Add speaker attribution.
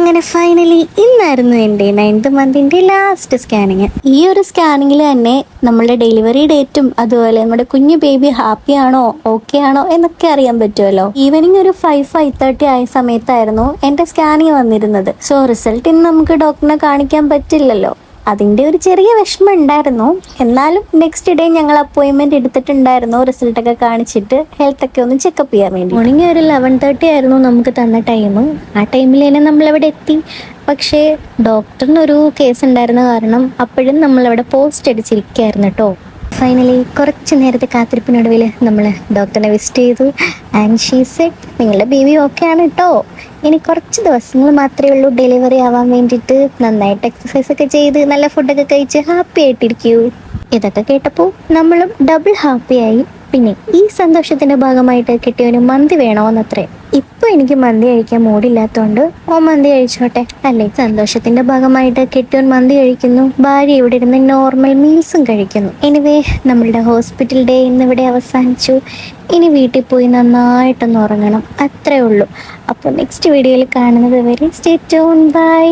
Speaker 1: അങ്ങനെ ഫൈനലി ഇന്നായിരുന്നു എൻ്റെ 9th മന്തിൻ്റെ last scanning. ഈ ഒരു സ്കാനിങ്ങിൽ തന്നെ നമ്മളുടെ ഡെലിവറി ഡേറ്റും അതുപോലെ നമ്മുടെ കുഞ്ഞു ബേബി ഹാപ്പി ആണോ ഓക്കെ ആണോ എന്നൊക്കെ അറിയാൻ പറ്റുമല്ലോ. ഈവനിങ് ഒരു 5:30 ആയ സമയത്തായിരുന്നു എൻ്റെ സ്കാനിങ് വന്നിരുന്നത്. സോ റിസൾട്ട് ഇന്ന് നമുക്ക് ഡോക്ടറിനെ കാണിക്കാൻ പറ്റില്ലല്ലോ. അതിൻ്റെ ഒരു ചെറിയ വിഷമം ഉണ്ടായിരുന്നു. എന്നാലും നെക്സ്റ്റ് ഡേ ഞങ്ങൾ അപ്പോയിൻമെൻറ്റ് എടുത്തിട്ടുണ്ടായിരുന്നു റിസൾട്ടൊക്കെ കാണിച്ചിട്ട് ഹെൽത്തൊക്കെ ഒന്ന് ചെക്കപ്പ് ചെയ്യാൻ വേണ്ടി. മോർണിംഗ് ഒരു 11:30 ആയിരുന്നു നമുക്ക് തന്ന ടൈം. ആ ടൈമിൽ തന്നെ നമ്മളവിടെ എത്തി. പക്ഷേ ഡോക്ടറിനൊരു കേസ് ഉണ്ടായിരുന്ന കാരണം അപ്പോഴും നമ്മളവിടെ പോസ്റ്റ് അടിച്ചിരിക്കുകയായിരുന്നു കേട്ടോ. ഫൈനലി കുറച്ച് നേരത്തെ കാത്തിരിപ്പിനൊടുവിൽ നമ്മൾ ഡോക്ടറിനെ വിസിറ്റ് ചെയ്തു. ആൻഡ് ഷീ സെഡ് നിങ്ങളുടെ ബേബി ഓക്കെ ആണ് കേട്ടോ, ഇനി കുറച്ച് ദിവസങ്ങൾ മാത്രമേ ഉള്ളൂ ഡെലിവറി ആവാൻ വേണ്ടിയിട്ട്. നന്നായിട്ട് എക്സസൈസ് ഒക്കെ ചെയ്ത് നല്ല ഫുഡൊക്കെ കഴിച്ച് ഹാപ്പി ആയിട്ടിരിക്കൂ. ഇതൊക്കെ കേട്ടപ്പോൾ നമ്മളും ഡബിൾ ഹാപ്പിയായി. പിന്നെ ഈ സന്തോഷത്തിൻ്റെ ഭാഗമായിട്ട് കിട്ടിയവന് മന്തി വേണമെന്നത്രേ. ഇപ്പോൾ എനിക്ക് മന്തി കഴിക്കാൻ മൂടില്ലാത്തതുകൊണ്ട് ഓ മന്തി കഴിച്ചോട്ടെ അല്ലേ. സന്തോഷത്തിൻ്റെ ഭാഗമായിട്ട് കിട്ടിയവൻ മന്തി കഴിക്കുന്നു, ഭാര്യ ഇവിടെ ഇരുന്ന് നോർമൽ മീൽസും കഴിക്കുന്നു. എനിവേ നമ്മളുടെ ഹോസ്പിറ്റൽ ഡേ ഇന്നിവിടെ അവസാനിച്ചു. ഇനി വീട്ടിൽ പോയി നന്നായിട്ടൊന്ന് ഉറങ്ങണം, അത്രേ ഉള്ളൂ. അപ്പോൾ നെക്സ്റ്റ് വീഡിയോയിൽ കാണുന്നത് വരെ സ്റ്റേ ട്യൂൺ, ബൈ.